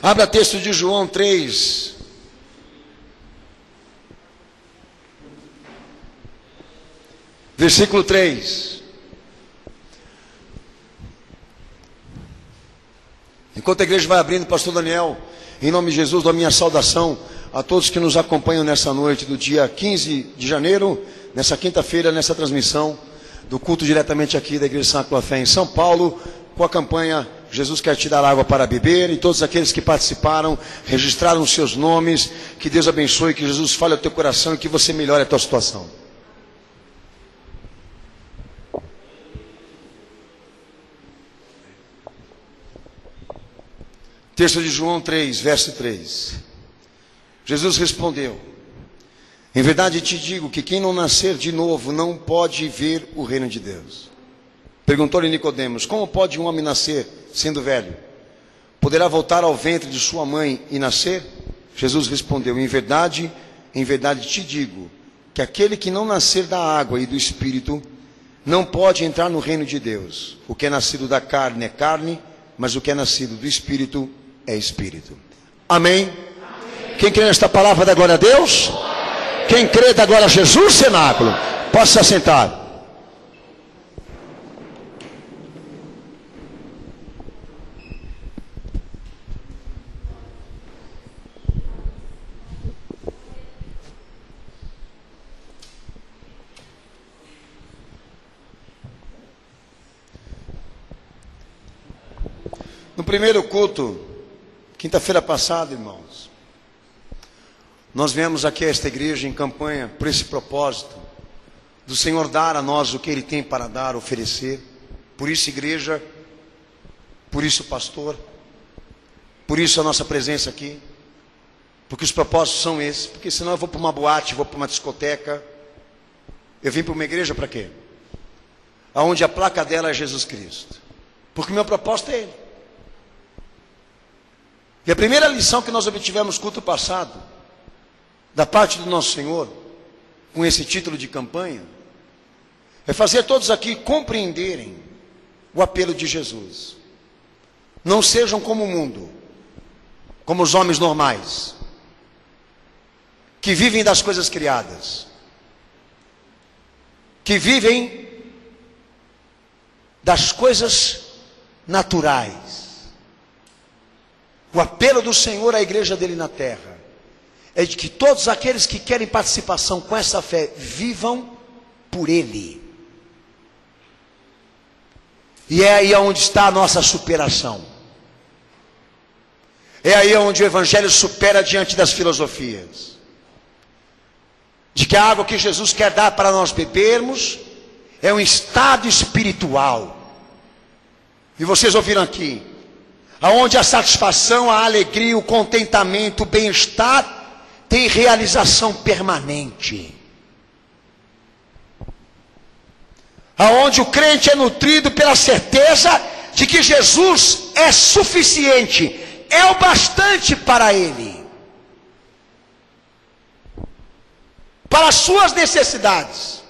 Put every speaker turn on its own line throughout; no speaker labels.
Abra texto de João 3. Versículo 3. Enquanto a igreja vai abrindo, pastor Daniel, em nome de Jesus, dou a minha saudação a todos que nos acompanham nessa noite do dia 15 de janeiro, nessa quinta-feira, nessa transmissão do culto diretamente aqui da Igreja Santa Cruz Fé em São Paulo, com a campanha Jesus quer te dar água para beber, e todos aqueles que participaram, registraram os seus nomes. Que Deus abençoe, que Jesus fale ao teu coração e que você melhore a tua situação. Texto de João 3, verso 3. Jesus respondeu: em verdade te digo que quem não nascer de novo não pode ver o reino de Deus. Perguntou-lhe Nicodemos: como pode um homem nascer sendo velho? Poderá voltar ao ventre de sua mãe e nascer? Jesus respondeu: em verdade te digo que aquele que não nascer da água e do Espírito não pode entrar no reino de Deus. O que é nascido da carne é carne, mas o que é nascido do Espírito é Espírito. Amém? Amém. Quem crê nesta palavra dá glória a Deus? Amém. Quem crê dá glória a Jesus, cenáculo. Posso se assentar. No primeiro culto, quinta-feira passada, irmãos, nós viemos aqui a esta igreja em campanha por esse propósito, do Senhor dar a nós o que Ele tem para dar, oferecer. Por isso igreja, por isso pastor, por isso a nossa presença aqui, porque os propósitos são esses. Porque senão eu vou para uma boate, vou para uma discoteca. Eu vim para uma igreja para quê? Aonde a placa dela é Jesus Cristo, porque meu propósito é Ele. E a primeira lição que nós obtivemos no culto passado, da parte do nosso Senhor, com esse título de campanha, é fazer todos aqui compreenderem o apelo de Jesus. Não sejam como o mundo, como os homens normais, que vivem das coisas criadas, que vivem das coisas naturais. O apelo do Senhor à igreja dele na terra é de que todos aqueles que querem participação com essa fé vivam por Ele. E é aí onde está a nossa superação. É aí onde o Evangelho supera diante das filosofias. De que a água que Jesus quer dar para nós bebermos é um estado espiritual. E vocês ouviram aqui, aonde a satisfação, a alegria, o contentamento, o bem-estar tem realização permanente. Aonde o crente é nutrido pela certeza de que Jesus é suficiente, é o bastante para ele, para as suas necessidades.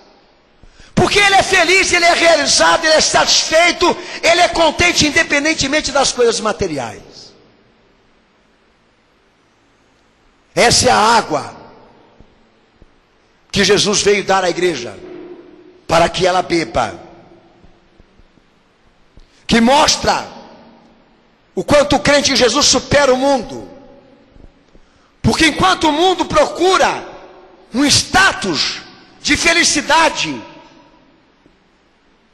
Porque ele é feliz, ele é realizado, ele é satisfeito, ele é contente independentemente das coisas materiais. Essa é a água que Jesus veio dar à igreja, para que ela beba. Que mostra o quanto o crente em Jesus supera o mundo. Porque enquanto o mundo procura um status de felicidade,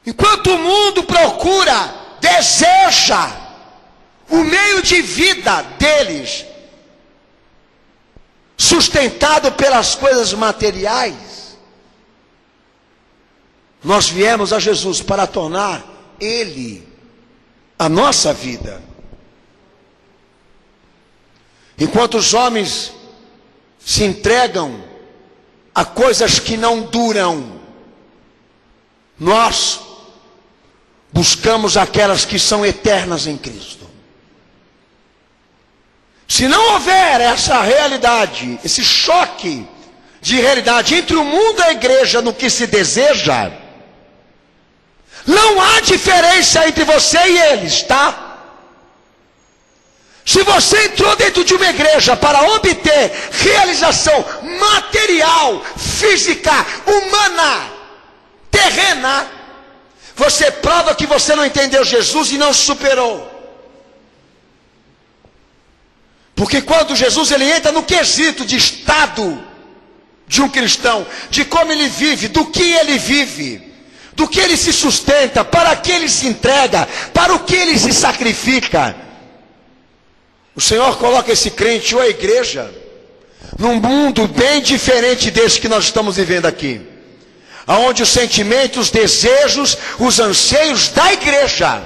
enquanto o mundo procura, deseja o meio de vida deles, sustentado pelas coisas materiais, nós viemos a Jesus para tornar Ele a nossa vida. Enquanto os homens se entregam a coisas que não duram, nós buscamos aquelas que são eternas em Cristo. Se não houver essa realidade, esse choque de realidade entre o mundo e a igreja no que se deseja, não há diferença entre você e eles, tá? Se você entrou dentro de uma igreja para obter realização material, física, humana, terrena, você prova que você não entendeu Jesus e não superou. Porque quando Jesus ele entra no quesito de estado de um cristão, de como ele vive, do que ele vive, do que ele se sustenta, para que ele se entrega, para o que ele se sacrifica, o Senhor coloca esse crente ou a igreja num mundo bem diferente desse que nós estamos vivendo aqui, aonde os sentimentos, os desejos, os anseios da igreja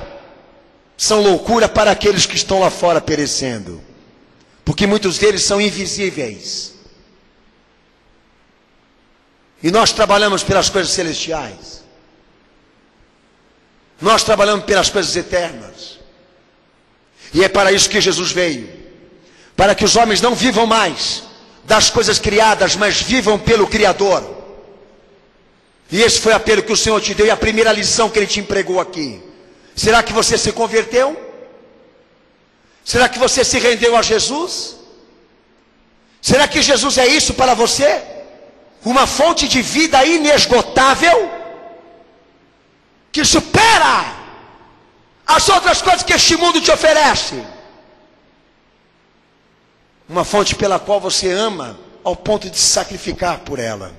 são loucura para aqueles que estão lá fora perecendo, porque muitos deles são invisíveis. E nós trabalhamos pelas coisas celestiais. Nós trabalhamos pelas coisas eternas. E é para isso que Jesus veio. Para que os homens não vivam mais das coisas criadas, mas vivam pelo Criador. E esse foi o apelo que o Senhor te deu e a primeira lição que Ele te empregou aqui. Será que você se converteu? Será que você se rendeu a Jesus? Será que Jesus é isso para você? Uma fonte de vida inesgotável? Que supera as outras coisas que este mundo te oferece? Uma fonte pela qual você ama ao ponto de se sacrificar por ela.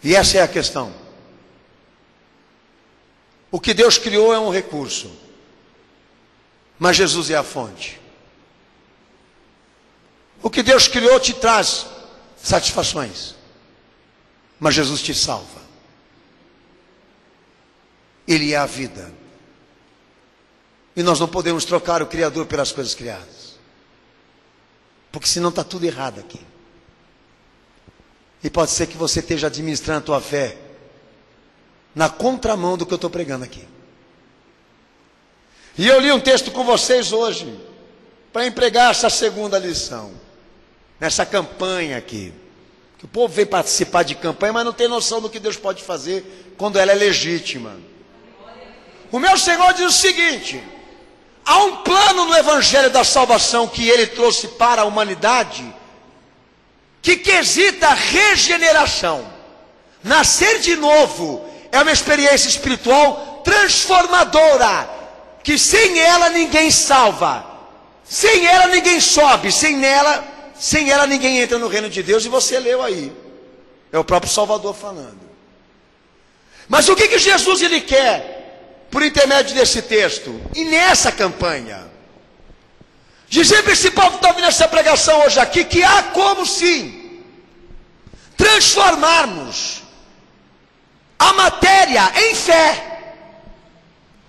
E essa é a questão. O que Deus criou é um recurso, mas Jesus é a fonte. O que Deus criou te traz satisfações, mas Jesus te salva. Ele é a vida. E nós não podemos trocar o Criador pelas coisas criadas, porque senão está tudo errado aqui. E pode ser que você esteja administrando a tua fé na contramão do que eu estou pregando aqui. E eu li um texto com vocês hoje, para empregar essa segunda lição, nessa campanha aqui. Que o povo vem participar de campanha, mas não tem noção do que Deus pode fazer quando ela é legítima. O meu Senhor diz o seguinte: há um plano no Evangelho da salvação que Ele trouxe para a humanidade, que quesita regeneração. Nascer de novo é uma experiência espiritual transformadora, que sem ela ninguém salva, sem ela ninguém sobe, sem ela ninguém entra no reino de Deus. E você leu aí, é o próprio Salvador falando. Mas o que Jesus ele quer por intermédio desse texto e nessa campanha? Dizer para esse povo que está ouvindo essa pregação hoje aqui, que há como sim transformarmos a matéria em fé,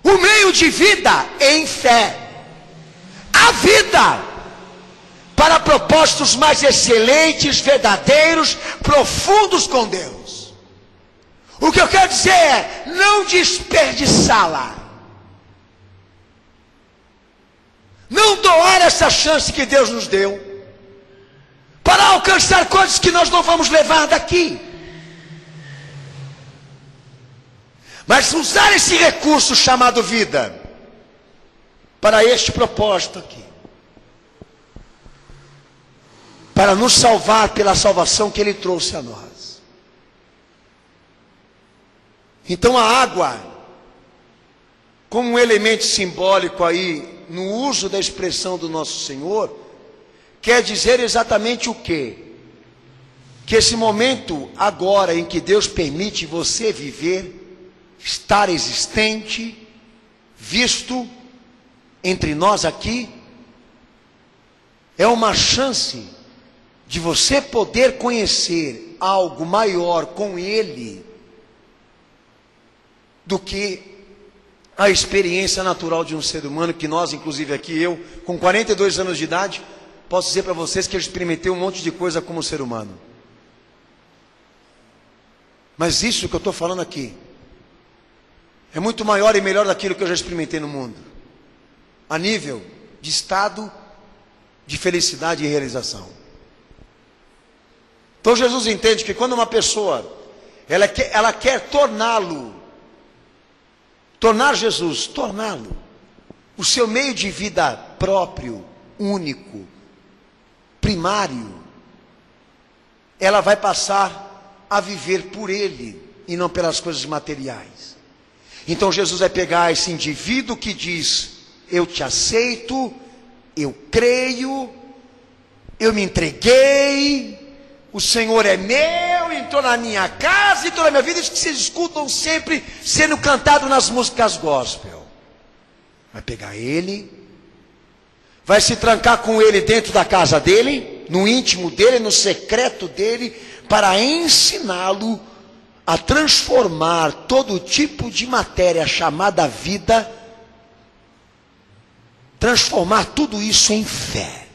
o meio de vida em fé, a vida para propósitos mais excelentes, verdadeiros, profundos com Deus. O que eu quero dizer é não desperdiçá-la, não doar essa chance que Deus nos deu para alcançar coisas que nós não vamos levar daqui, mas usar esse recurso chamado vida para este propósito aqui, para nos salvar pela salvação que Ele trouxe a nós. Então a água, como um elemento simbólico aí, no uso da expressão do nosso Senhor, quer dizer exatamente o quê? Que esse momento agora em que Deus permite você viver, estar existente, visto entre nós aqui, é uma chance de você poder conhecer algo maior com Ele do que a experiência natural de um ser humano, que nós, inclusive aqui, eu, com 42 anos de idade, posso dizer para vocês que eu experimentei um monte de coisa como ser humano. Mas isso que eu estou falando aqui é muito maior e melhor daquilo que eu já experimentei no mundo, a nível de estado de felicidade e realização. Então Jesus entende que quando uma pessoa ela quer torná-lo tornar Jesus, torná-lo, o seu meio de vida próprio, único, primário, ela vai passar a viver por ele e não pelas coisas materiais. Então Jesus vai pegar esse indivíduo que diz: eu te aceito, eu creio, eu me entreguei, o Senhor é meu, entrou na minha casa, entrou na minha vida. Isso que vocês escutam sempre sendo cantado nas músicas gospel. Vai pegar ele, vai se trancar com ele dentro da casa dele, no íntimo dele, no secreto dele, para ensiná-lo a transformar todo tipo de matéria chamada vida, transformar tudo isso em fé.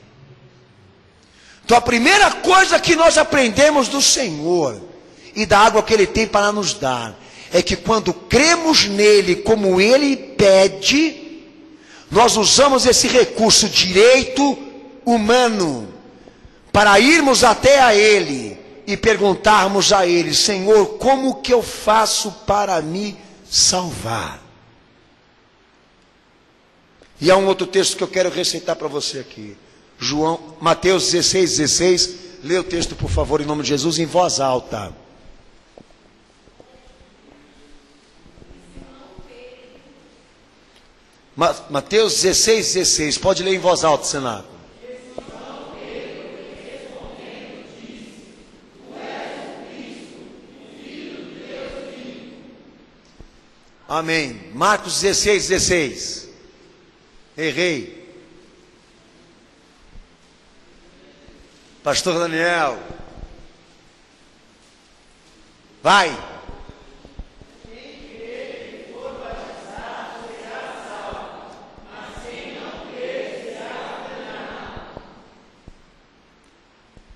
Então a primeira coisa que nós aprendemos do Senhor e da água que Ele tem para nos dar, é que quando cremos nele como Ele pede, nós usamos esse recurso direito humano para irmos até a Ele e perguntarmos a Ele: Senhor, como que eu faço para me salvar? E há um outro texto que eu quero recitar para você aqui. Mateus 16:16. Lê o texto, por favor, em nome de Jesus, em voz alta. Mateus 16:16. Pode ler em voz alta, Senado. Amém. Marcos 16:16. Errei. Pastor Daniel. Vai.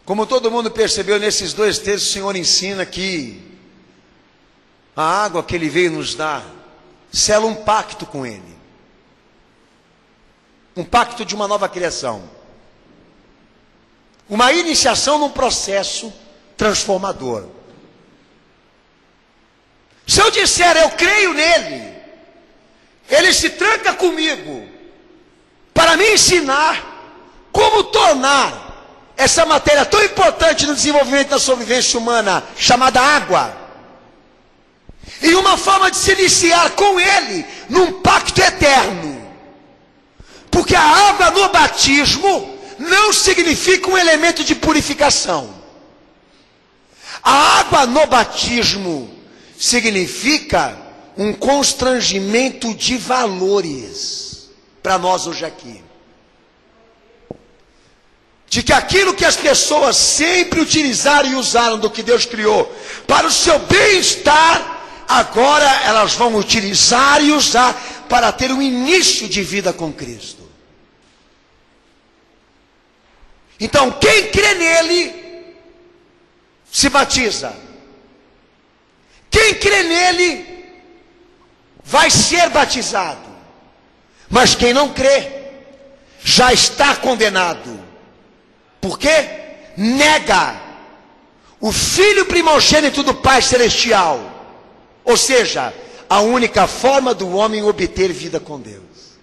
Como todo mundo percebeu nesses dois textos, o Senhor ensina que a água que Ele veio nos dar sela um pacto com Ele. Um pacto de uma nova criação. Uma iniciação num processo transformador. Se eu disser eu creio nele, Ele se tranca comigo para me ensinar como tornar essa matéria tão importante no desenvolvimento da sobrevivência humana, chamada água, e uma forma de se iniciar com Ele num pacto eterno. Porque a água no batismo não significa um elemento de purificação. A água no batismo significa um constrangimento de valores para nós hoje aqui. De que aquilo que as pessoas sempre utilizaram e usaram do que Deus criou para o seu bem-estar, agora elas vão utilizar e usar para ter um início de vida com Cristo. Então, quem crê nele, se batiza. Quem crê nele, vai ser batizado. Mas quem não crê, já está condenado. Por quê? Nega o Filho primogênito do Pai Celestial. Ou seja, a única forma do homem obter vida com Deus.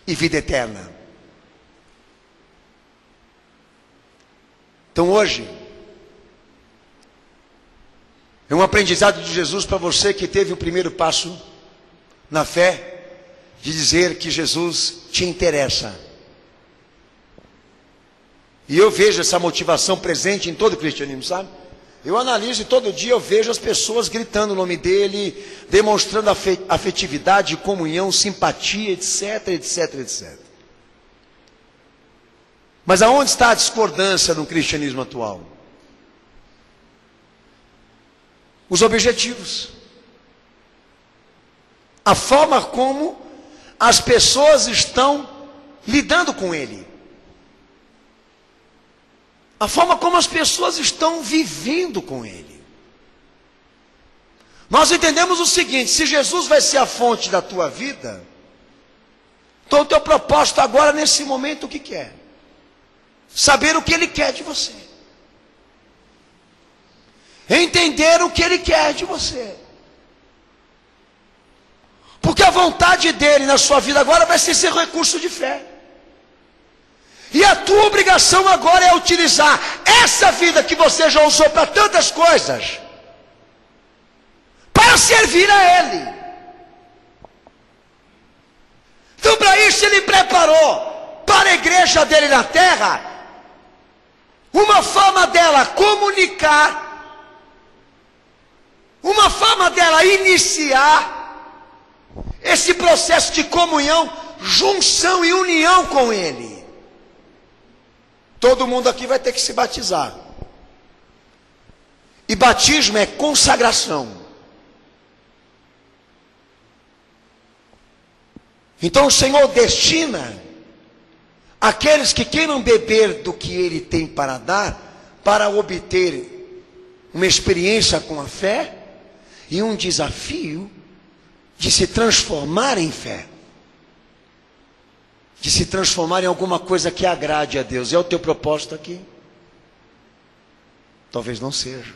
E vida eterna. Então hoje, é um aprendizado de Jesus para você que teve o primeiro passo na fé, de dizer que Jesus te interessa. E eu vejo essa motivação presente em todo o cristianismo, sabe? Eu analiso e todo dia eu vejo as pessoas gritando o nome dele, demonstrando afetividade, comunhão, simpatia, etc, etc, etc. Mas aonde está a discordância no cristianismo atual? Os objetivos. A forma como as pessoas estão lidando com ele. A forma como as pessoas estão vivendo com ele. Nós entendemos o seguinte: se Jesus vai ser a fonte da tua vida, então o teu propósito agora, nesse momento, o que é? Saber o que Ele quer de você. Entender o que Ele quer de você. Porque a vontade dele na sua vida agora vai ser seu recurso de fé. E a tua obrigação agora é utilizar essa vida que você já usou para tantas coisas, para servir a Ele. Então, para isso, Ele preparou para a igreja dele na terra uma forma dela comunicar, uma forma dela iniciar esse processo de comunhão, junção e união com Ele. Todo mundo aqui vai ter que se batizar. E batismo é consagração. Então o Senhor destina aqueles que queiram beber do que Ele tem para dar, para obter uma experiência com a fé e um desafio de se transformar em fé, de se transformar em alguma coisa que agrade a Deus. É o teu propósito aqui? Talvez não seja.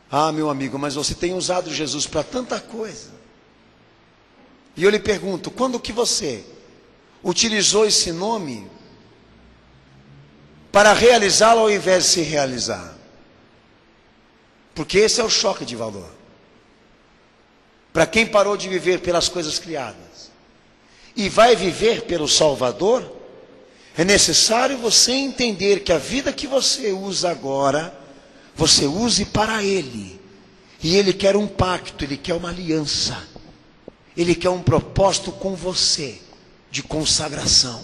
Ah, meu amigo, mas você tem usado Jesus para tanta coisa. E eu lhe pergunto, quando que você utilizou esse nome para realizá-lo ao invés de se realizar? Porque esse é o choque de valor. Para quem parou de viver pelas coisas criadas e vai viver pelo Salvador, é necessário você entender que a vida que você usa agora, você use para Ele. E Ele quer um pacto, Ele quer uma aliança. Ele quer um propósito com você, de consagração.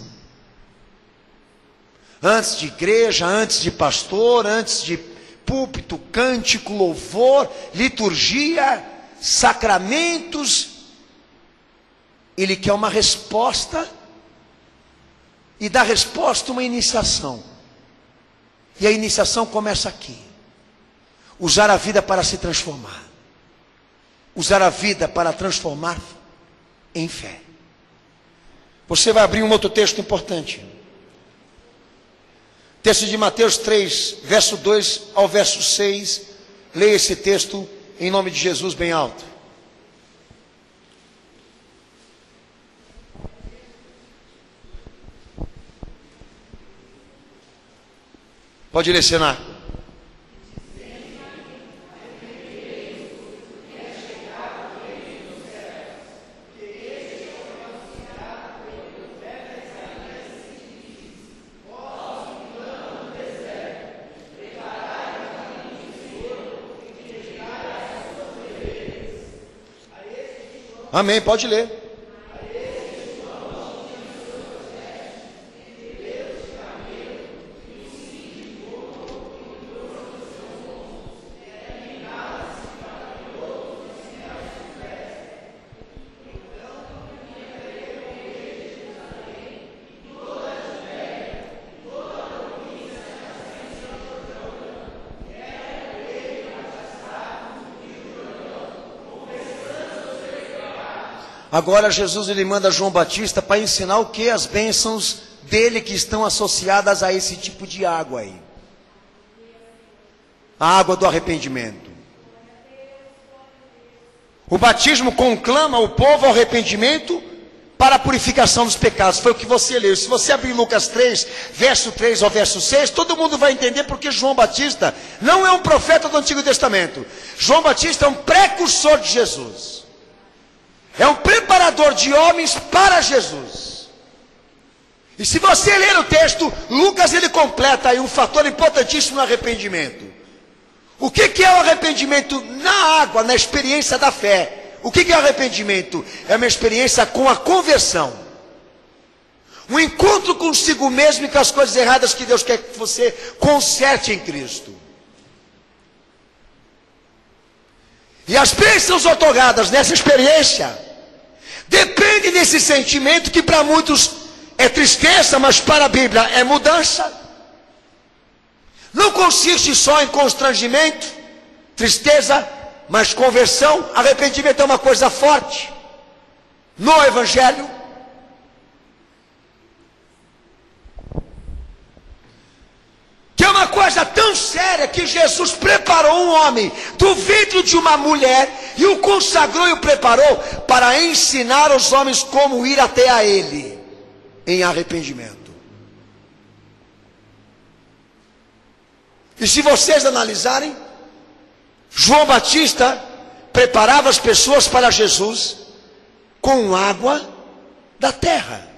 Antes de igreja, antes de pastor, antes de púlpito, cântico, louvor, liturgia, sacramentos, Ele quer uma resposta, e da resposta uma iniciação. E a iniciação começa aqui. Usar a vida para se transformar. Usar a vida para transformar em fé. Você vai abrir um outro texto importante. Texto de Mateus 3, verso 2 ao verso 6. Leia esse texto em nome de Jesus bem alto. Pode ler, Senar. Amém, pode ler. Agora Jesus ele manda João Batista para ensinar o que? As bênçãos dele que estão associadas a esse tipo de água aí. A água do arrependimento. O batismo conclama o povo ao arrependimento para a purificação dos pecados. Foi o que você leu. Se você abrir Lucas 3, verso 3 ao verso 6, todo mundo vai entender porque João Batista não é um profeta do Antigo Testamento. João Batista é um precursor de Jesus. É um preparador de homens para Jesus. E se você ler o texto, Lucas ele completa aí um fator importantíssimo no arrependimento. O que é o arrependimento na água, na experiência da fé? O que é o arrependimento? É uma experiência com a conversão. Um encontro consigo mesmo e com as coisas erradas que Deus quer que você conserte em Cristo. E as bênçãos otorgadas nessa experiência depende desse sentimento que para muitos é tristeza, mas para a Bíblia é mudança. Não consiste só em constrangimento, tristeza, mas conversão. Arrependimento é uma coisa forte no Evangelho. Que é uma coisa coisa tão séria que Jesus preparou um homem do ventre de uma mulher e o consagrou e o preparou para ensinar os homens como ir até a Ele em arrependimento. E se vocês analisarem, João Batista preparava as pessoas para Jesus com água da terra,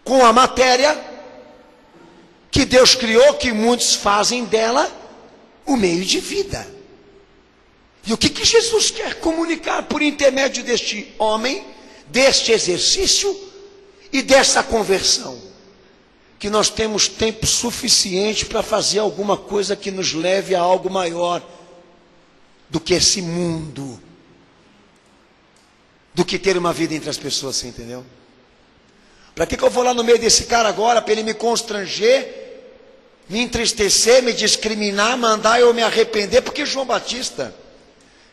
com a matéria que Deus criou, que muitos fazem dela o meio de vida. E o que Jesus quer comunicar por intermédio deste homem, deste exercício e dessa conversão? Que nós temos tempo suficiente para fazer alguma coisa que nos leve a algo maior do que esse mundo, do que ter uma vida entre as pessoas, você entendeu? Para que eu vou lá no meio desse cara agora, para ele me constranger, me entristecer, me discriminar, mandar eu me arrepender? Porque João Batista,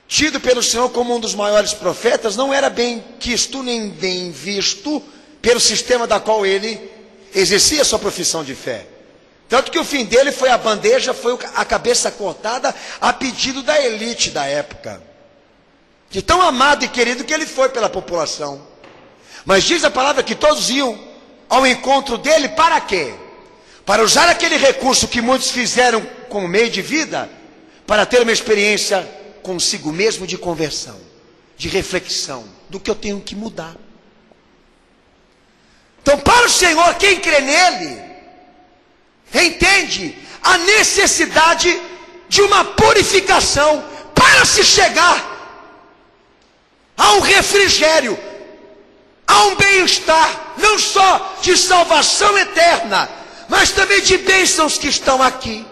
tido pelo Senhor como um dos maiores profetas, não era bem quisto nem bem visto pelo sistema da qual ele exercia sua profissão de fé. Tanto que o fim dele foi a bandeja, foi a cabeça cortada a pedido da elite da época. De tão amado e querido que ele foi pela população. Mas diz a palavra que todos iam ao encontro dele para quê? Para usar aquele recurso que muitos fizeram como meio de vida, para ter uma experiência consigo mesmo de conversão, de reflexão, do que eu tenho que mudar. Então, para o Senhor, quem crê nele, entende a necessidade de uma purificação para se chegar a um refrigério, a um bem-estar, não só de salvação eterna, mas também de bênçãos que estão aqui,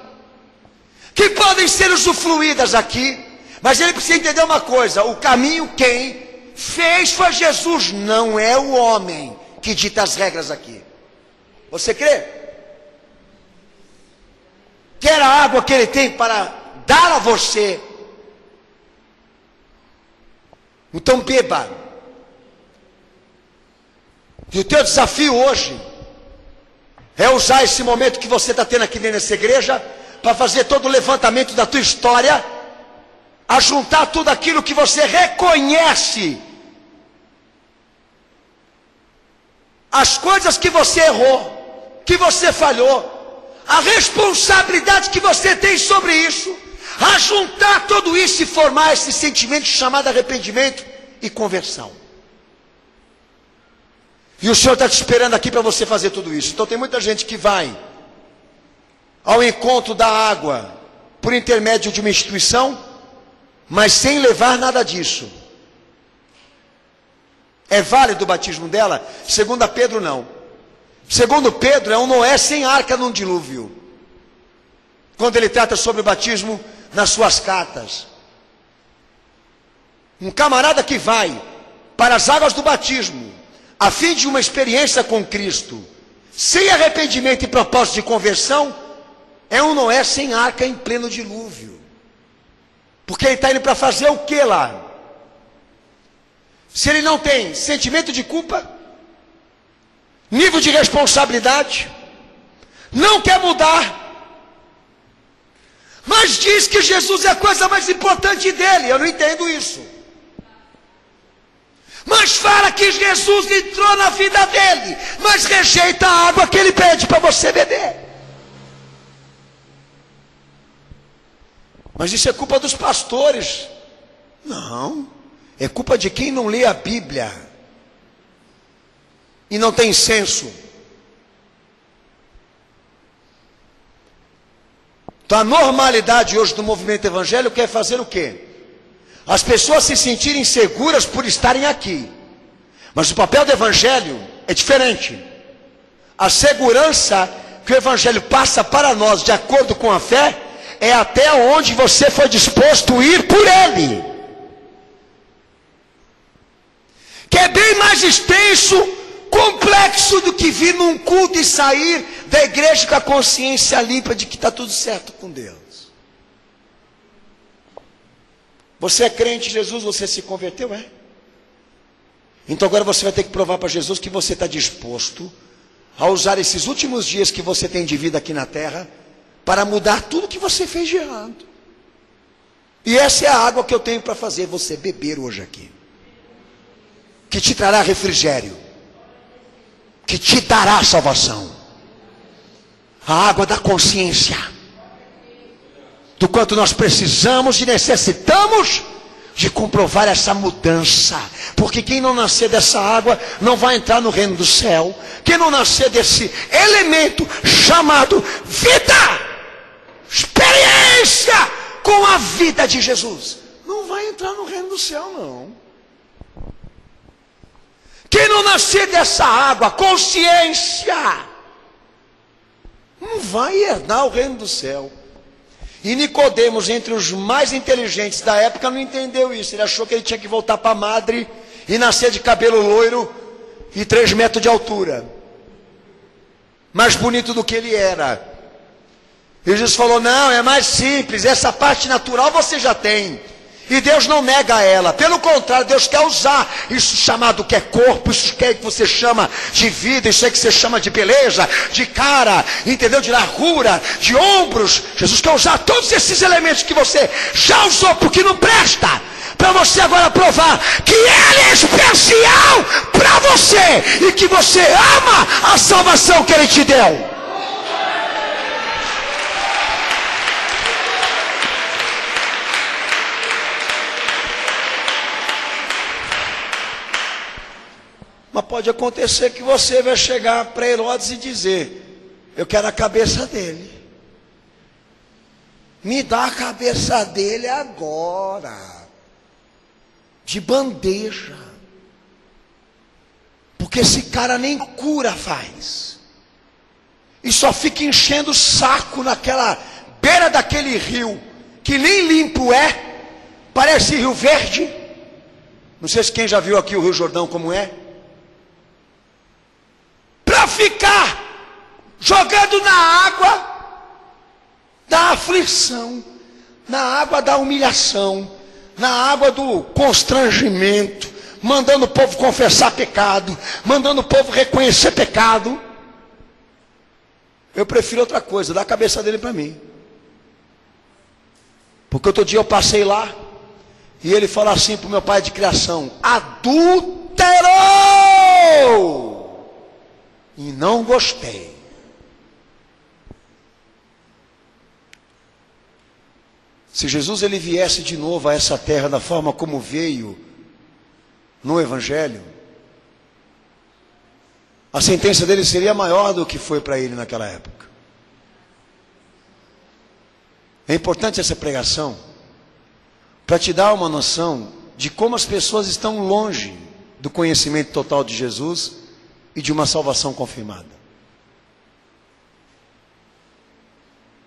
que podem ser usufruídas aqui. Mas ele precisa entender uma coisa: o caminho quem fez foi Jesus, não é o homem que dita as regras aqui. Você crê? Quer a água que ele tem para dar a você? Então beba. E o teu desafio hoje é usar esse momento que você está tendo aqui dentro dessa igreja para fazer todo o levantamento da tua história, a juntar tudo aquilo que você reconhece, as coisas que você errou, que você falhou, a responsabilidade que você tem sobre isso, a juntar tudo isso e formar esse sentimento chamado arrependimento e conversão. E o Senhor está te esperando aqui para você fazer tudo isso. Então tem muita gente que vai ao encontro da água por intermédio de uma instituição, mas sem levar nada disso. É válido o batismo dela? Segundo Pedro, não. Segundo Pedro, é um Noé sem arca num dilúvio, quando ele trata sobre o batismo nas suas cartas. Um camarada que vai para as águas do batismo a fim de uma experiência com Cristo, sem arrependimento e propósito de conversão, é um Noé sem arca em pleno dilúvio. Porque ele está indo para fazer o que lá? Se ele não tem sentimento de culpa, nível de responsabilidade, não quer mudar, mas diz que Jesus é a coisa mais importante dele. Eu não entendo isso. Mas fala que Jesus entrou na vida dele, mas rejeita a água que ele pede para você beber. Mas isso é culpa dos pastores. Não, é culpa de quem não lê a Bíblia e não tem senso. Então a normalidade hoje do movimento evangélico é fazer o quê? As pessoas se sentirem seguras por estarem aqui. Mas o papel do evangelho é diferente. A segurança que o evangelho passa para nós, de acordo com a fé, é até onde você foi disposto a ir por ele. Que é bem mais extenso, complexo do que vir num culto e sair da igreja com a consciência limpa de que está tudo certo com Deus. Você é crente em Jesus, você se converteu, é? Então agora você vai ter que provar para Jesus que você está disposto a usar esses últimos dias que você tem de vida aqui na terra para mudar tudo que você fez de errado. E essa é a água que eu tenho para fazer você beber hoje aqui, que te trará refrigério, que te dará salvação. A água da consciência do quanto nós precisamos e necessitamos de comprovar essa mudança, porque quem não nascer dessa água não vai entrar no reino do céu. Quem não nascer desse elemento chamado vida, experiência com a vida de Jesus, não vai entrar no reino do céu, não. Quem não nascer dessa água, consciência, não vai herdar o reino do céu. E Nicodemos, entre os mais inteligentes da época, não entendeu isso. Ele achou que ele tinha que voltar para a madre e nascer de cabelo loiro e 3 metros de altura, mais bonito do que ele era. E Jesus falou: não, é mais simples, essa parte natural você já tem, e Deus não nega ela, pelo contrário, Deus quer usar isso chamado que é corpo, isso que você chama de vida, isso é que você chama de beleza, de cara, entendeu? De largura, de ombros. Jesus quer usar todos esses elementos que você já usou porque não presta, para você agora provar que Ele é especial para você e que você ama a salvação que Ele te deu. Mas pode acontecer que você vai chegar para Herodes e dizer: eu quero a cabeça dele, me dá a cabeça dele agora, de bandeja, porque esse cara nem cura faz, e só fica enchendo o saco naquela beira daquele rio, que nem limpo é, parece Rio Verde. Não sei se quem já viu aqui o Rio Jordão como é. Para ficar jogando na água da aflição, na água da humilhação, na água do constrangimento, mandando o povo confessar pecado, mandando o povo reconhecer pecado. Eu prefiro outra coisa, dá a cabeça dele para mim. Porque outro dia eu passei lá e ele falou assim para o meu pai de criação: adúltero! E não gostei. Se Jesus ele viesse de novo a essa terra da forma como veio no Evangelho, a sentença dele seria maior do que foi para ele naquela época. É importante essa pregação para te dar uma noção de como as pessoas estão longe do conhecimento total de Jesus e de uma salvação confirmada.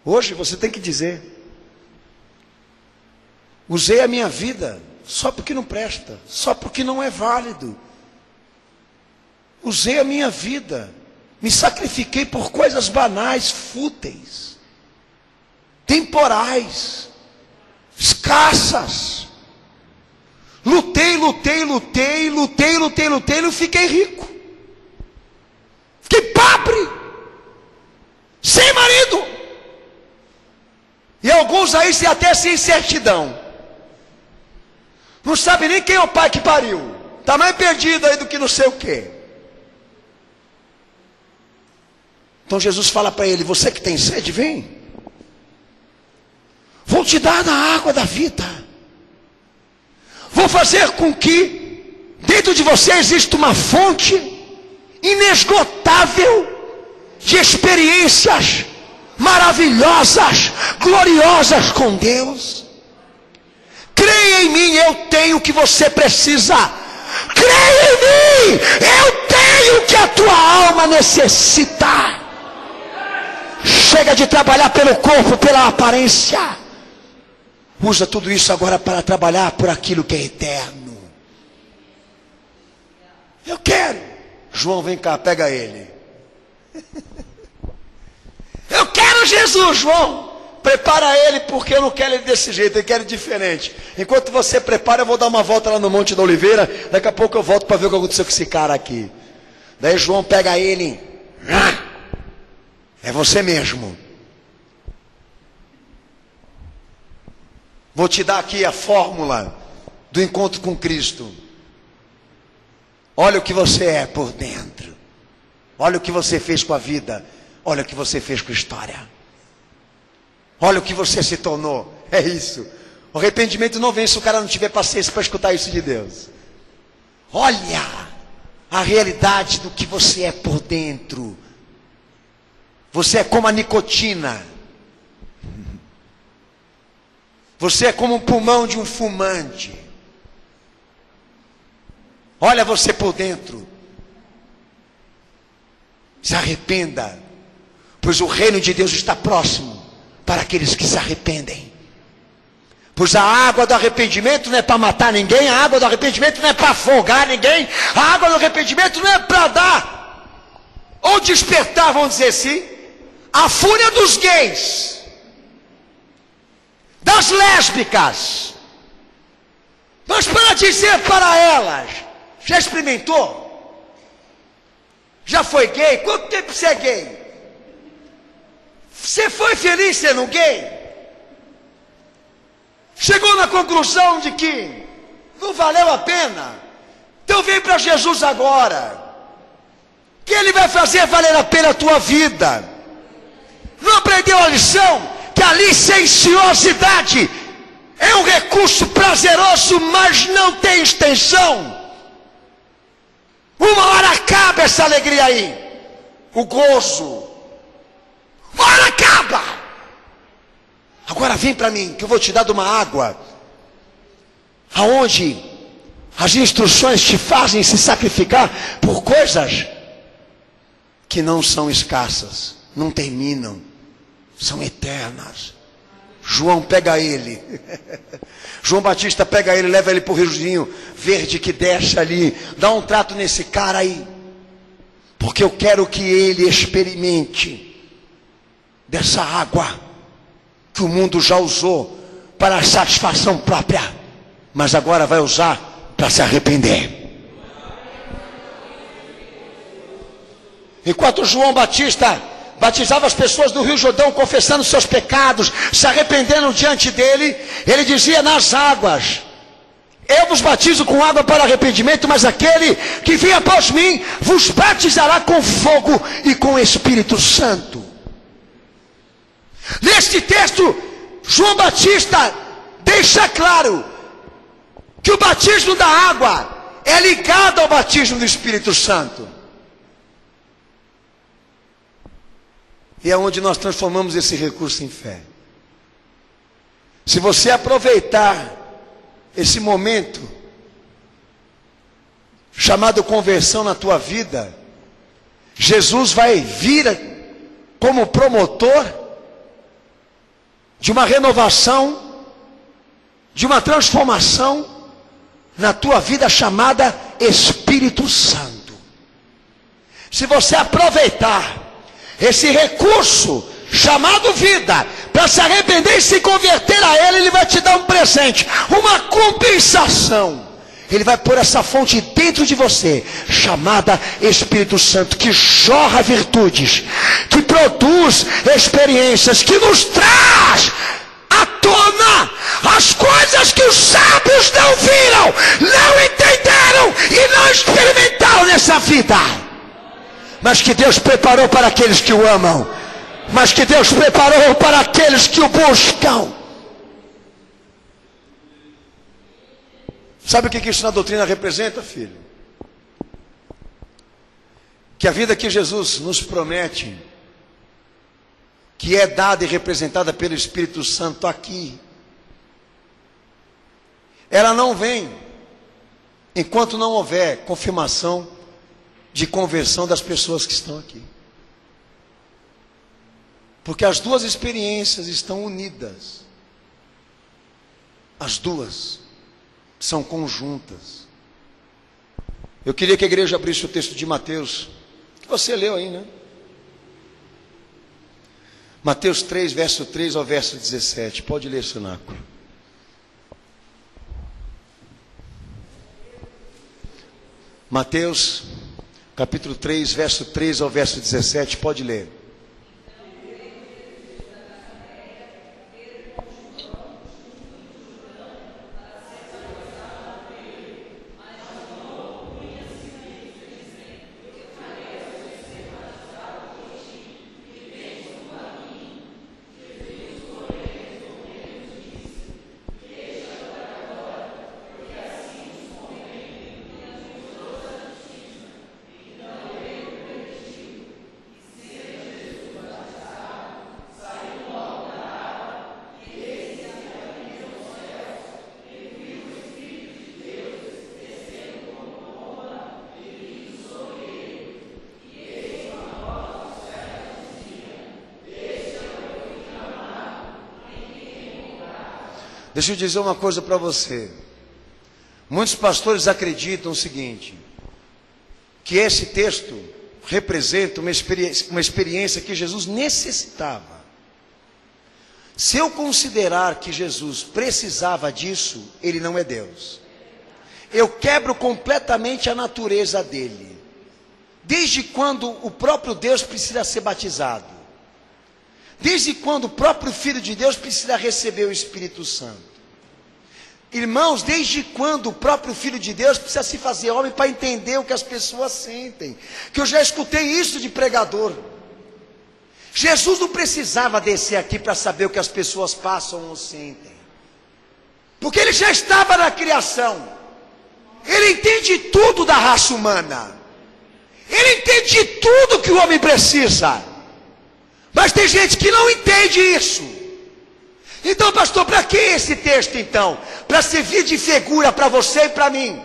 Hoje você tem que dizer: usei a minha vida só porque não presta, só porque não é válido. Usei a minha vida, me sacrifiquei por coisas banais, fúteis, temporais, escassas. Lutei, e fiquei rico. Fiquei pobre, sem marido, e alguns aí até sem certidão, não sabe nem quem é o pai que pariu, está mais perdido aí do que não sei o que. Então Jesus fala para ele: você que tem sede, vem, vou te dar da água da vida, vou fazer com que dentro de você exista uma fonte inesgotável de experiências maravilhosas, gloriosas com Deus. Creia em mim, eu tenho o que você precisa. Creia em mim, eu tenho o que a tua alma necessita. Chega de trabalhar pelo corpo, pela aparência. Usa tudo isso agora para trabalhar por aquilo que é eterno. Eu quero. João, vem cá, pega ele. Eu quero Jesus, João. Prepara ele, porque eu não quero ele desse jeito, eu quero ele diferente. Enquanto você prepara, eu vou dar uma volta lá no Monte da Oliveira. Daqui a pouco eu volto para ver o que aconteceu com esse cara aqui. Daí João pega ele, É você mesmo. Vou te dar aqui a fórmula do encontro com Cristo. Olha o que você é por dentro. Olha o que você fez com a vida. Olha o que você fez com a história. Olha o que você se tornou. É isso. O arrependimento não vem se o cara não tiver paciência para escutar isso de Deus. Olha a realidade do que você é por dentro. Você é como a nicotina. Você é como um pulmão de um fumante. Olha você por dentro. Se arrependa, pois o reino de Deus está próximo para aqueles que se arrependem. Pois a água do arrependimento não é para matar ninguém, a água do arrependimento não é para afogar ninguém, a água do arrependimento não é para dar ou despertar, vamos dizer assim, a fúria dos gays, das lésbicas, mas para dizer para elas: já experimentou? Já foi gay? Quanto tempo você é gay? Você foi feliz sendo gay? Chegou na conclusão de que não valeu a pena? Então vem para Jesus agora, que Ele vai fazer valer a pena a tua vida. Não aprendeu a lição? Que a licenciosidade é um recurso prazeroso, mas não tem extensão. Uma hora acaba essa alegria aí, o gozo. Uma hora acaba. Agora vem para mim, que eu vou te dar de uma água, aonde as instruções te fazem se sacrificar por coisas que não são escassas, não terminam, são eternas. João pega ele, João Batista pega ele, leva ele para o riozinho verde que desce ali, dá um trato nesse cara aí, porque eu quero que ele experimente dessa água que o mundo já usou para a satisfação própria, mas agora vai usar para se arrepender. Enquanto João Batista batizava as pessoas do Rio Jordão, confessando seus pecados, se arrependendo diante dele, ele dizia nas águas: eu vos batizo com água para arrependimento, mas aquele que vem após mim vos batizará com fogo e com o Espírito Santo. Neste texto, João Batista deixa claro que o batismo da água é ligado ao batismo do Espírito Santo. E é onde nós transformamos esse recurso em fé. Se você aproveitar esse momento chamado conversão na tua vida, Jesus vai vir como promotor de uma renovação, de uma transformação na tua vida chamada Espírito Santo. Se você aproveitar esse recurso chamado vida para se arrepender e se converter a Ele, Ele vai te dar um presente, uma compensação. Ele vai pôr essa fonte dentro de você, chamada Espírito Santo, que jorra virtudes, que produz experiências, que nos traz à tona as coisas que os sábios não viram, não entenderam e não experimentaram nessa vida, mas que Deus preparou para aqueles que o amam, mas que Deus preparou para aqueles que o buscam. Sabe o que isso na doutrina representa, filho? Que a vida que Jesus nos promete, que é dada e representada pelo Espírito Santo aqui, ela não vem enquanto não houver confirmação de conversão das pessoas que estão aqui. Porque as duas experiências estão unidas. As duas são conjuntas. Eu queria que a igreja abrisse o texto de Mateus, que você leu aí, né? Mateus 3, verso 3 ao verso 17. Pode ler, Sunaco. Mateus, capítulo 3, verso 13 ao verso 17, pode ler. Deixa eu dizer uma coisa para você. Muitos pastores acreditam o seguinte, que esse texto representa uma experiência que Jesus necessitava. Se eu considerar que Jesus precisava disso, ele não é Deus. Eu quebro completamente a natureza dele. Desde quando o próprio Deus precisa ser batizado? Desde quando o próprio Filho de Deus precisa receber o Espírito Santo? Irmãos, desde quando o próprio Filho de Deus precisa se fazer homem para entender o que as pessoas sentem? Que eu já escutei isso de pregador. Jesus não precisava descer aqui para saber o que as pessoas passam ou sentem, porque ele já estava na criação. Ele entende tudo da raça humana. Ele entende tudo que o homem precisa. Mas tem gente que não entende isso. Então, pastor, para que esse texto então? Para servir de figura para você e para mim.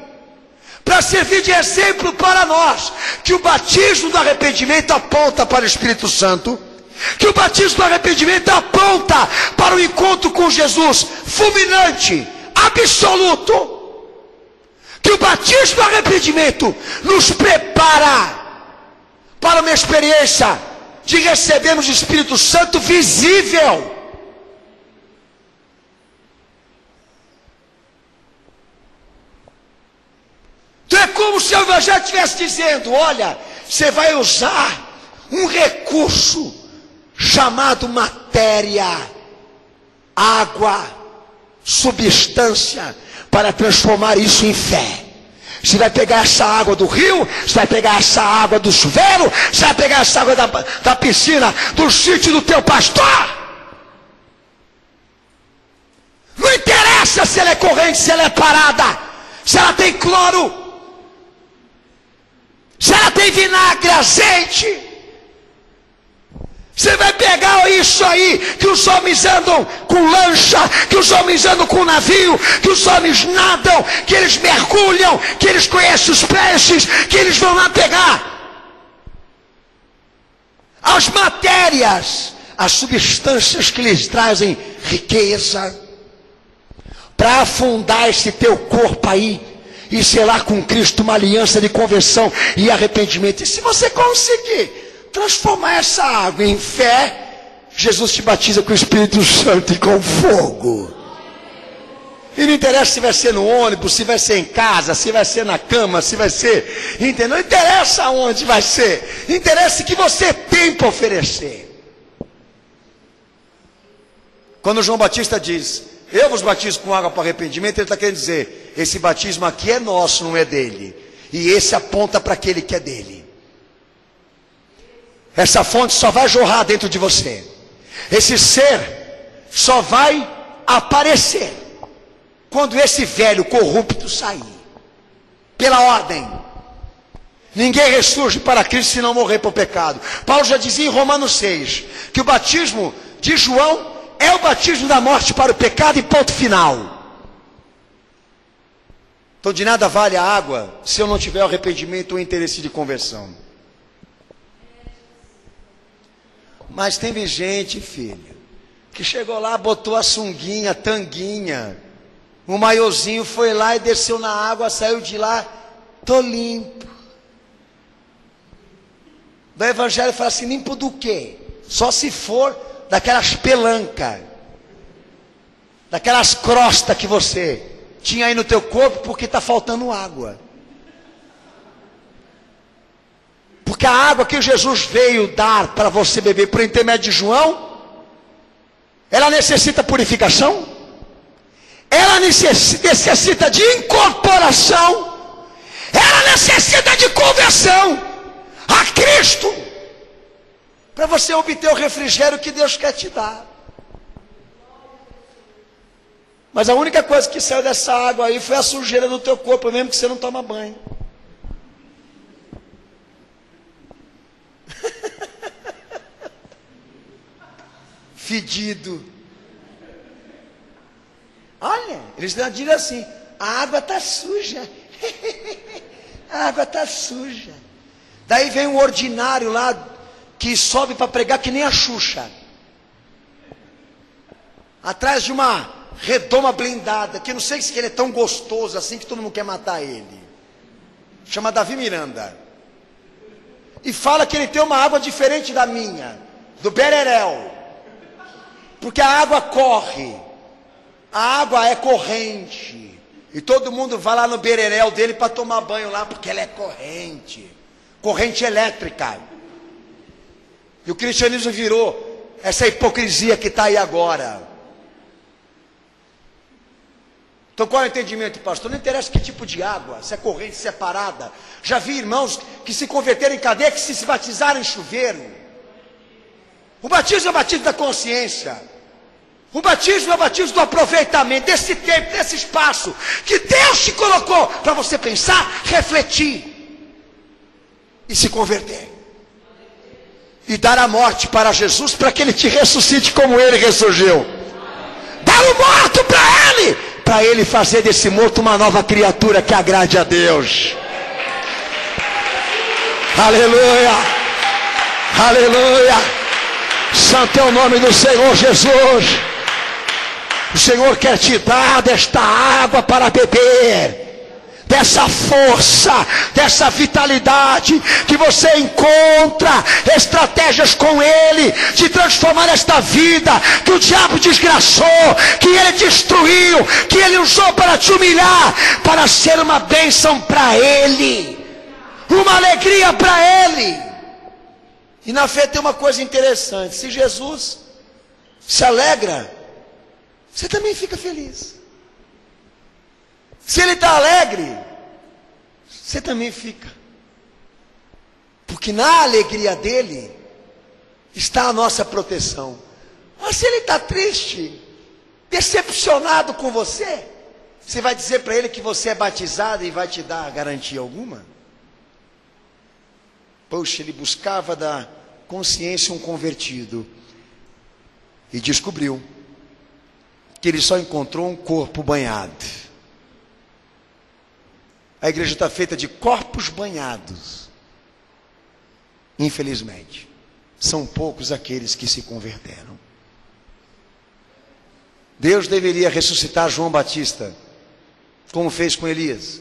Para servir de exemplo para nós. Que o batismo do arrependimento aponta para o Espírito Santo. Que o batismo do arrependimento aponta para o encontro com Jesus fulminante, absoluto. Que o batismo do arrependimento nos prepara para uma experiência de recebermos o Espírito Santo visível. Então é como se o Evangelho estivesse dizendo: olha, você vai usar um recurso chamado matéria, água, substância, para transformar isso em fé. Você vai pegar essa água do rio, você vai pegar essa água do chuveiro, você vai pegar essa água da piscina, do sítio do teu pastor. Não interessa se ela é corrente, se ela é parada, se ela tem cloro, se ela tem vinagre, azeite. Você vai pegar isso aí, que os homens andam com lancha, que os homens andam com navio, que os homens nadam, que eles mergulham, que eles conhecem os peixes, que eles vão lá pegar as matérias, as substâncias que lhes trazem riqueza, para afundar esse teu corpo aí, e selar com Cristo uma aliança de conversão e arrependimento. E se você conseguir transformar essa água em fé, Jesus te batiza com o Espírito Santo e com fogo. E não interessa se vai ser no ônibus, se vai ser em casa, se vai ser na cama, se vai ser, entendeu? Não interessa onde vai ser, interessa o que você tem para oferecer. Quando João Batista diz: eu vos batizo com água para arrependimento, ele está querendo dizer: esse batismo aqui é nosso, não é dele. E esse aponta para aquele que é dele. Essa fonte só vai jorrar dentro de você. Esse ser só vai aparecer quando esse velho corrupto sair. Pela ordem. Ninguém ressurge para Cristo se não morrer para o pecado. Paulo já dizia em Romanos 6 que o batismo de João é o batismo da morte para o pecado e ponto final. Então de nada vale a água se eu não tiver arrependimento ou interesse de conversão. Mas teve gente, filho, que chegou lá, botou a sunguinha, a tanguinha, o maiozinho, foi lá e desceu na água, saiu de lá, tô limpo. Do Evangelho fala assim: limpo do quê? Só se for daquelas pelancas, daquelas crostas que você tinha aí no teu corpo porque está faltando água. que a água que Jesus veio dar para você beber por intermédio de João, ela necessita purificação, ela necessita de incorporação, ela necessita de conversão a Cristo, para você obter o refrigério que Deus quer te dar. Mas a única coisa que saiu dessa água aí foi a sujeira do teu corpo, mesmo que você não toma banho. Fedido. Olha, eles dizem assim: a água está suja. A água está suja. Daí vem um ordinário lá que sobe para pregar que nem a Xuxa, atrás de uma redoma blindada, que eu não sei se ele é tão gostoso assim que todo mundo quer matar ele. Chama Davi Miranda. E fala que ele tem uma água diferente da minha, do Bererel. Porque a água corre, a água é corrente, e todo mundo vai lá no Bererel dele para tomar banho lá, porque ela é corrente, corrente elétrica. E o cristianismo virou essa hipocrisia que está aí agora. Então qual é o entendimento, pastor? Não interessa que tipo de água, se é corrente, se é parada. Já vi irmãos que se converteram em cadeia, que se batizaram em chuveiro. O batismo é o batismo da consciência. O batismo é o batismo do aproveitamento, desse tempo, desse espaço que Deus te colocou para você pensar, refletir e se converter. E dar a morte para Jesus, para que Ele te ressuscite como Ele ressurgiu. Dá o morto para Ele fazer desse morto uma nova criatura que agrade a Deus. Aleluia, aleluia. Santo é o nome do Senhor Jesus. O Senhor quer te dar desta água para beber, dessa força, dessa vitalidade, que você encontra estratégias com Ele, de transformar esta vida, que o diabo desgraçou, que ele destruiu, que ele usou para te humilhar, para ser uma bênção para Ele, uma alegria para Ele. E na fé tem uma coisa interessante: se Jesus se alegra, você também fica feliz. Se Ele está alegre, você também fica. Porque na alegria dEle está a nossa proteção. Mas se Ele está triste, decepcionado com você, você vai dizer para Ele que você é batizado e vai te dar garantia alguma? Poxa, ele buscava da consciência um convertido e descobriu que ele só encontrou um corpo banhado. A igreja está feita de corpos banhados. Infelizmente, são poucos aqueles que se converteram. Deus deveria ressuscitar João Batista, como fez com Elias.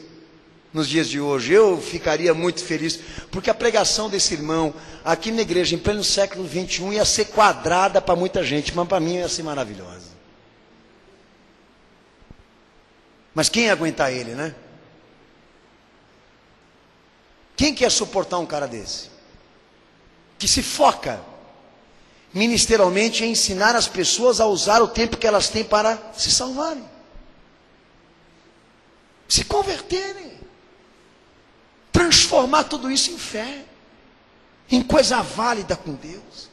Nos dias de hoje, eu ficaria muito feliz, porque a pregação desse irmão, aqui na igreja, em pleno século 21, ia ser quadrada para muita gente, mas para mim ia ser maravilhosa. Mas quem ia aguentar ele, né? Quem quer suportar um cara desse? Que se foca ministerialmente em ensinar as pessoas a usar o tempo que elas têm para se salvarem, se converterem, transformar tudo isso em fé, em coisa válida com Deus.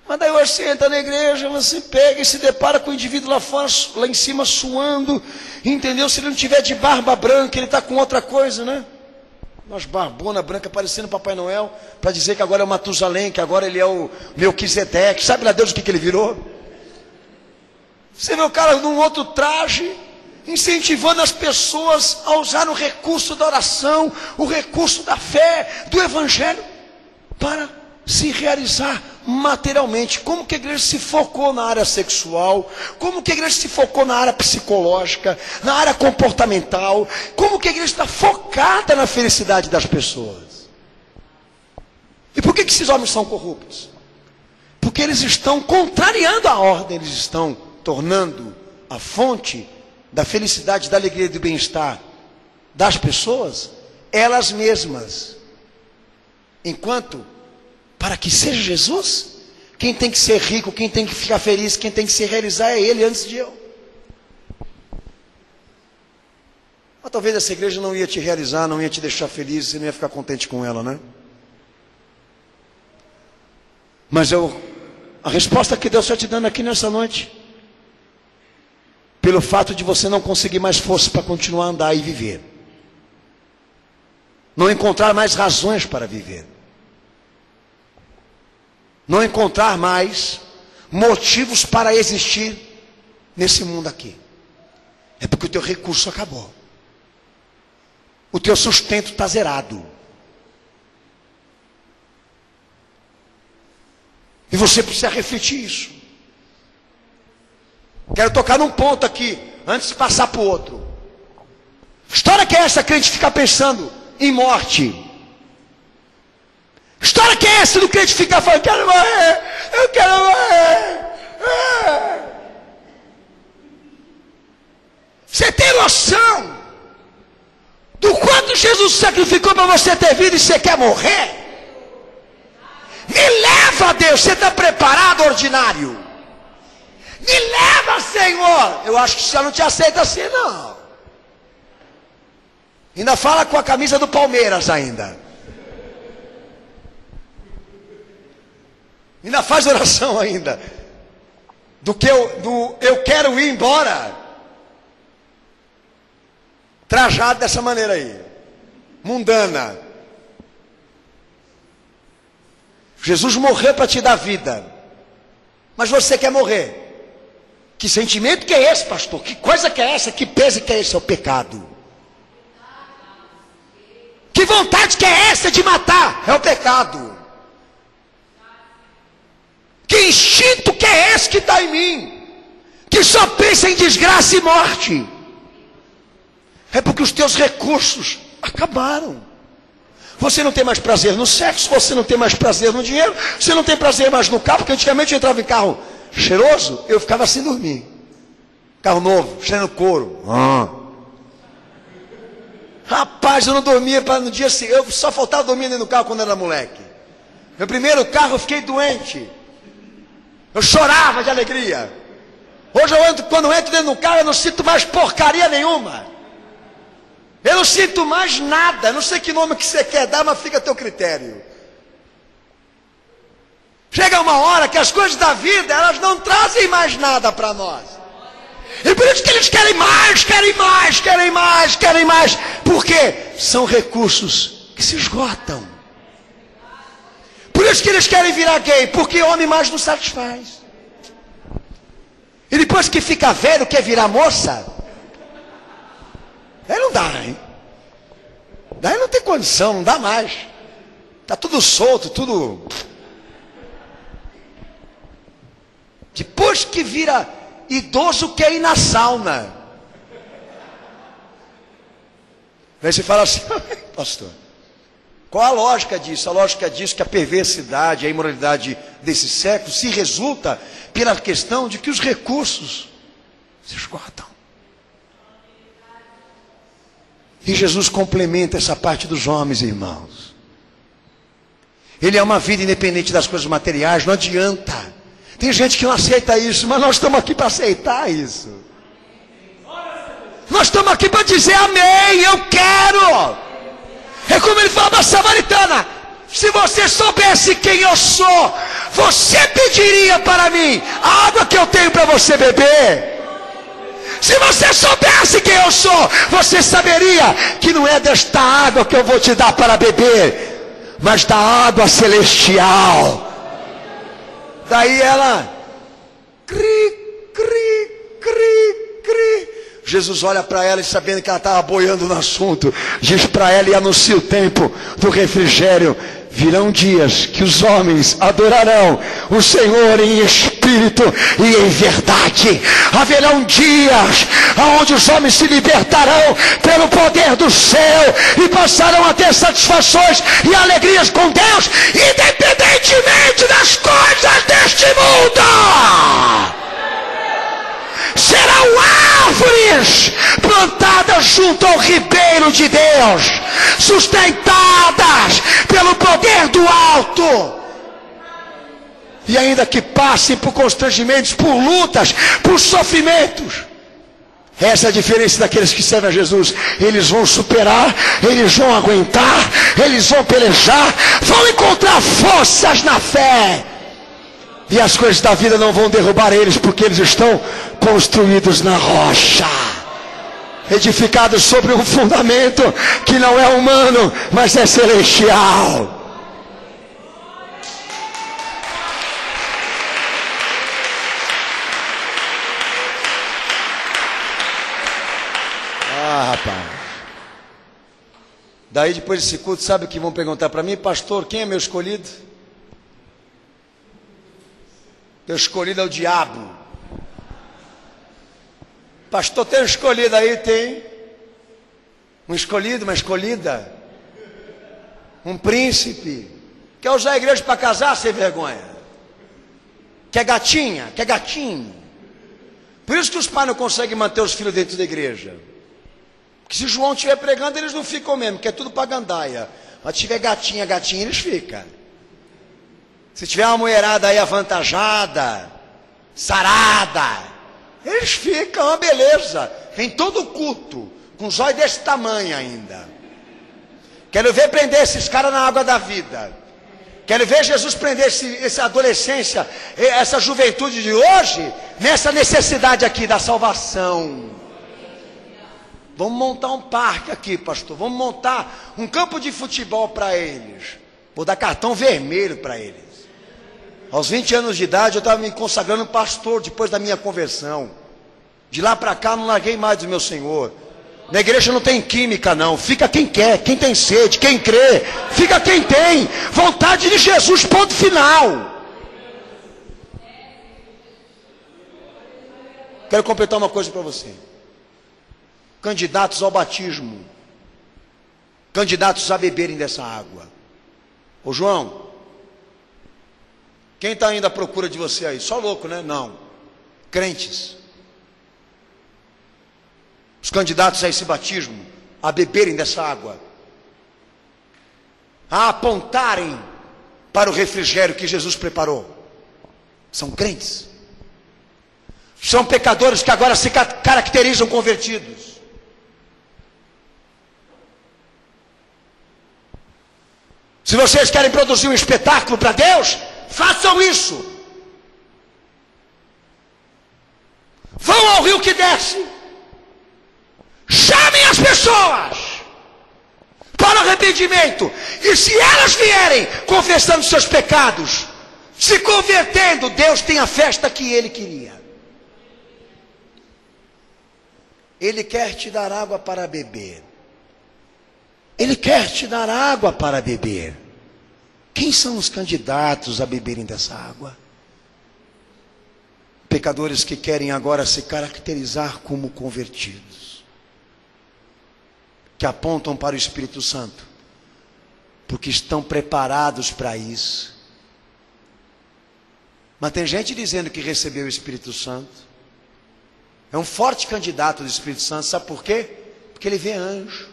Mas daí hoje você entra na igreja, você pega e se depara com o indivíduo lá fora, lá em cima suando, entendeu? Se ele não tiver de barba branca, ele está com outra coisa, né? Umas barbona branca parecendo Papai Noel, para dizer que agora é o Matusalém, que agora ele é o Melquisedeque. Sabe lá Deus o que ele virou? Você vê o cara num outro traje, incentivando as pessoas a usar o recurso da oração, o recurso da fé, do evangelho, para se realizar materialmente. Como que a igreja se focou na área sexual, como que a igreja se focou na área psicológica, na área comportamental, como que a igreja está focada na felicidade das pessoas. E por que esses homens são corruptos? Porque eles estão contrariando a ordem, eles estão tornando a fonte da felicidade, da alegria e do bem-estar das pessoas elas mesmas. Enquanto, para que seja Jesus, quem tem que ser rico, quem tem que ficar feliz, quem tem que se realizar é Ele antes de eu. Mas talvez essa igreja não ia te realizar, não ia te deixar feliz, você não ia ficar contente com ela, né? Mas a resposta que Deus está te dando aqui nessa noite, pelo fato de você não conseguir mais força para continuar a andar e viver, não encontrar mais razões para viver, não encontrar mais motivos para existir nesse mundo aqui, é porque o teu recurso acabou, o teu sustento está zerado, e você precisa refletir isso. Quero tocar num ponto aqui, antes de passar para o outro. História que é essa, crente ficar pensando em morte? História que é essa do crente ficar falando, quero morrer, eu quero morrer. Você tem noção do quanto Jesus sacrificou para você ter vida e você quer morrer? Me leva, Deus, você está preparado, ordinário? Me leva, Senhor. Eu acho que o Senhor não te aceita assim, não. Ainda fala com a camisa do Palmeiras ainda. Ainda faz oração ainda. Do eu quero ir embora. Trajado dessa maneira aí. Mundana. Jesus morreu para te dar vida. Mas você quer morrer. Que sentimento que é esse, pastor? Que coisa que é essa? Que peso que é esse? É o pecado. Que vontade que é essa de matar? É o pecado. Que instinto que é esse que está em mim? Que só pensa em desgraça e morte? É porque os teus recursos acabaram. Você não tem mais prazer no sexo, você não tem mais prazer no dinheiro, você não tem prazer mais no carro, porque antigamente eu entrava em carro cheiroso, eu ficava sem dormir. Carro novo, cheirando couro. Rapaz, eu não dormia no dia seguinte, eu só faltava dormir dentro do carro quando era moleque. Meu primeiro carro eu fiquei doente. Eu chorava de alegria. Hoje quando eu entro dentro do carro, eu não sinto mais porcaria nenhuma. Eu não sinto mais nada. Não sei que nome que você quer dar, mas fica a teu critério. Chega uma hora que as coisas da vida, elas não trazem mais nada para nós. E por isso que eles querem mais, querem mais, querem mais, querem mais. Por quê? São recursos que se esgotam. Por isso que eles querem virar gay, porque homem mais não satisfaz. E depois que fica velho, quer virar moça? Aí não dá, hein? Daí não tem condição, não dá mais. Tá tudo solto, tudo. Depois que vira idoso, quer ir na sauna. Aí você fala assim, pastor, qual a lógica disso? A lógica disso que a perversidade, a imoralidade desse século se resulta pela questão de que os recursos se esgotam. E Jesus complementa essa parte dos homens, irmãos. Ele é uma vida independente das coisas materiais, não adianta. Tem gente que não aceita isso, mas nós estamos aqui para aceitar isso. Nós estamos aqui para dizer amém, eu quero. É como ele fala para a samaritana: se você soubesse quem eu sou, você pediria para mim a água que eu tenho para você beber. Se você soubesse quem eu sou, você saberia que não é desta água que eu vou te dar para beber, mas da água celestial. Daí ela, Jesus olha para ela e, sabendo que ela estava boiando no assunto, diz para ela e anuncia o tempo do refrigério: virão dias que os homens adorarão o Senhor em espírito e em verdade. Haverão dias onde os homens se libertarão pelo poder do céu e passarão a ter satisfações e alegrias com Deus, independentemente das coisas deste mundo. Serão árvores plantadas junto ao ribeiro de Deus, sustentadas pelo poder do e ainda que passem por constrangimentos, por lutas, por sofrimentos. Essa é a diferença daqueles que servem a Jesus. Eles vão superar, eles vão aguentar, eles vão pelejar, vão encontrar forças na fé. E as coisas da vida não vão derrubar eles, porque eles estão construídos na rocha, edificados sobre um fundamento que não é humano, mas é celestial. Rapaz, daí depois desse culto, sabe o que vão perguntar para mim? Pastor, quem é meu escolhido? Teu escolhido é o diabo. Pastor, tem um escolhido aí? Tem um escolhido, uma escolhida, um príncipe. Quer usar a igreja para casar sem vergonha? Quer gatinha? Quer gatinho? Por isso que os pais não conseguem manter os filhos dentro da igreja. Que se João estiver pregando, eles não ficam mesmo, que é tudo para gandaia. Mas se tiver gatinha, eles ficam. Se tiver uma mulherada aí avantajada, sarada, eles ficam, uma beleza. Em todo o culto, com os olhos desse tamanho ainda. Quero ver prender esses caras na água da vida. Quero ver Jesus prender essa adolescência, essa juventude de hoje, nessa necessidade aqui da salvação. Vamos montar um parque aqui, pastor. Vamos montar um campo de futebol para eles. Vou dar cartão vermelho para eles. Aos 20 anos de idade eu estava me consagrando pastor depois da minha conversão. De lá para cá não larguei mais do meu Senhor. Na igreja não tem química não. Fica quem quer, quem tem sede, quem crê. Fica quem tem vontade de Jesus, ponto final. Quero completar uma coisa para você. Candidatos ao batismo, candidatos a beberem dessa água. Ô João, quem está ainda à procura de você aí? Só louco, né? Não, crentes. Os candidatos a esse batismo, a beberem dessa água, a apontarem para o refrigério que Jesus preparou, são crentes. São pecadores que agora se caracterizam convertidos. Se vocês querem produzir um espetáculo para Deus, façam isso. Vão ao rio que desce. Chamem as pessoas para o arrependimento. E se elas vierem confessando seus pecados, se convertendo, Deus tem a festa que Ele queria. Ele quer te dar água para beber. Ele quer te dar água para beber. Quem são os candidatos a beberem dessa água? Pecadores que querem agora se caracterizar como convertidos, que apontam para o Espírito Santo, porque estão preparados para isso. Mas tem gente dizendo que recebeu o Espírito Santo. É um forte candidato do Espírito Santo, sabe por quê? Porque ele vê anjo.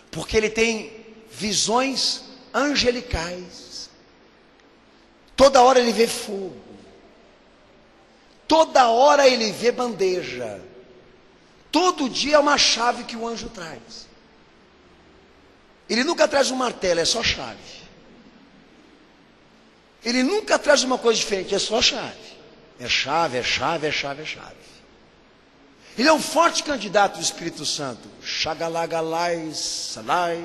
Porque ele tem visões angelicais. Toda hora ele vê fogo. Toda hora ele vê bandeja. Todo dia é uma chave que o anjo traz. Ele nunca traz um martelo, é só chave. Ele nunca traz uma coisa diferente, é só chave. É chave, é chave, é chave, é chave. Ele é um forte candidato do Espírito Santo. Shagalagalai, salai,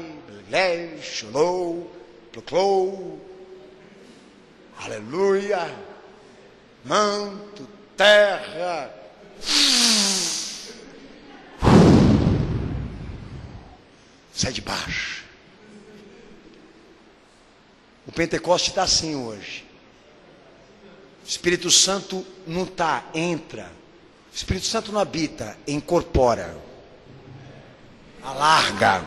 blei, shulou, proclou. Aleluia. Manto, terra. Sai de baixo. O Pentecoste está assim hoje. O Espírito Santo não está, entra. O Espírito Santo não habita, incorpora. Alarga.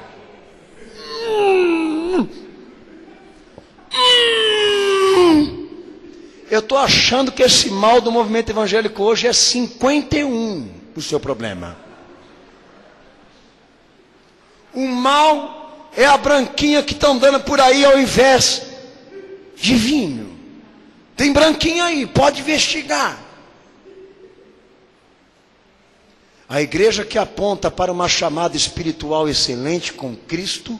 Eu estou achando que esse mal do movimento evangélico hoje é 51 o seu problema. O mal é a branquinha que está andando por aí ao invés de vinho. Tem branquinho aí, pode investigar. A igreja que aponta para uma chamada espiritual excelente com Cristo,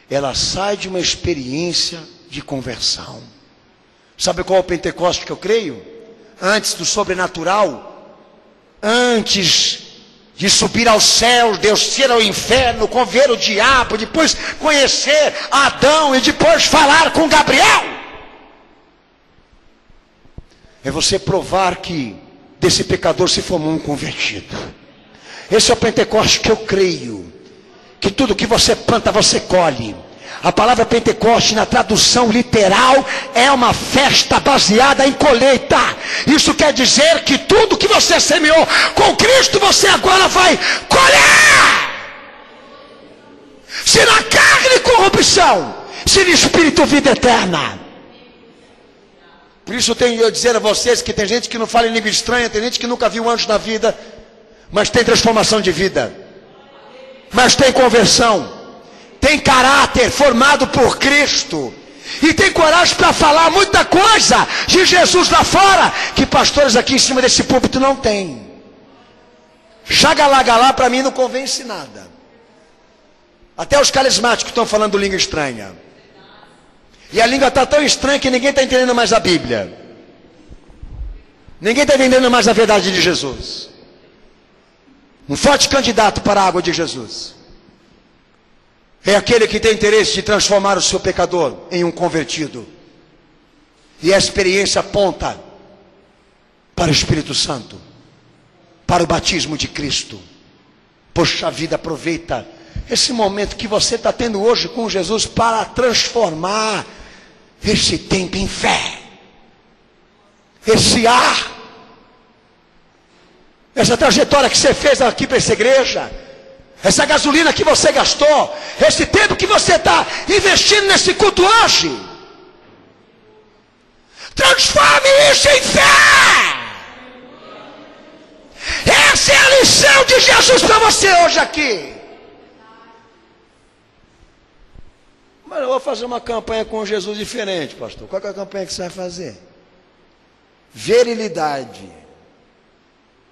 ela sai de uma experiência de conversão. Sabe qual é o Pentecoste que eu creio? Antes do sobrenatural, antes de subir ao céu, descer ao inferno, ver o diabo, depois conhecer Adão e depois falar com Gabriel. É você provar que desse pecador se formou um convertido. Esse é o Pentecoste que eu creio. Que tudo que você planta, você colhe. A palavra Pentecoste, na tradução literal, é uma festa baseada em colheita. Isso quer dizer que tudo que você semeou com Cristo, você agora vai colher. Se na carne, corrupção, se no espírito, vida eterna. Por isso eu tenho a dizer a vocês que tem gente que não fala em língua estranha, tem gente que nunca viu anjo na vida, mas tem transformação de vida, mas tem conversão, tem caráter formado por Cristo, e tem coragem para falar muita coisa de Jesus lá fora, que pastores aqui em cima desse púlpito não têm. Xagalá para mim não convence nada. Até os carismáticos estão falando língua estranha, e a língua está tão estranha que ninguém está entendendo mais a Bíblia, ninguém está entendendo mais a verdade de Jesus. Um forte candidato para a água de Jesus é aquele que tem interesse de transformar o seu pecador em um convertido. E a experiência aponta para o Espírito Santo, para o batismo de Cristo. Poxa vida, aproveita esse momento que você está tendo hoje com Jesus para transformar esse tempo em fé, esse ar, essa trajetória que você fez aqui para essa igreja, essa gasolina que você gastou, esse tempo que você está investindo nesse culto hoje, transforme isso em fé. Essa é a lição de Jesus para você hoje aqui. Mas eu vou fazer uma campanha com Jesus diferente, pastor. Qual é a campanha que você vai fazer? Virilidade,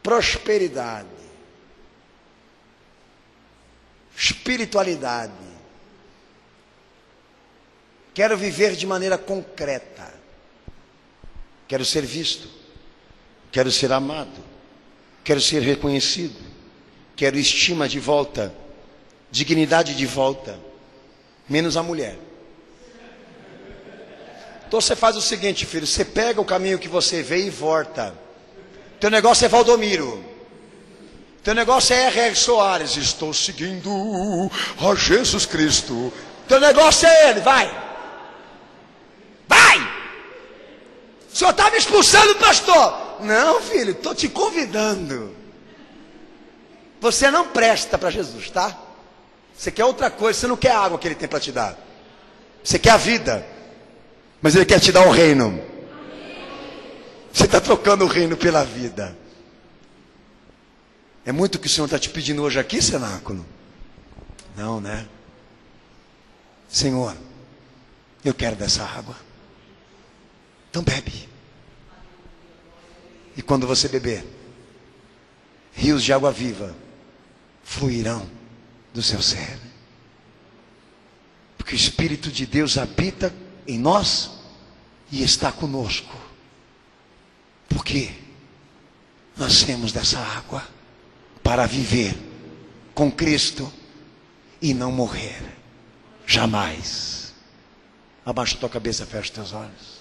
prosperidade, espiritualidade. Quero viver de maneira concreta. Quero ser visto. Quero ser amado. Quero ser reconhecido. Quero estima de volta. Dignidade de volta. Menos a mulher. Então você faz o seguinte, filho. Você pega o caminho que você veio e volta. Teu negócio é Valdomiro. Teu negócio é R.R. Soares. Estou seguindo a Jesus Cristo. Teu negócio é ele, vai. Vai. O senhor está me expulsando, pastor. Não, filho, estou te convidando. Você não presta para Jesus, tá? Você quer outra coisa, você não quer a água que ele tem para te dar. Você quer a vida. Mas ele quer te dar o reino. Você está trocando o reino pela vida. É muito o que o Senhor está te pedindo hoje aqui, cenáculo? Não, né? Senhor, eu quero dessa água. Então bebe. E quando você beber, rios de água viva fluirão do seu ser. Porque o Espírito de Deus habita em nós e está conosco. Porque nascemos dessa água para viver com Cristo e não morrer jamais. Abaixa tua cabeça, fecha teus olhos.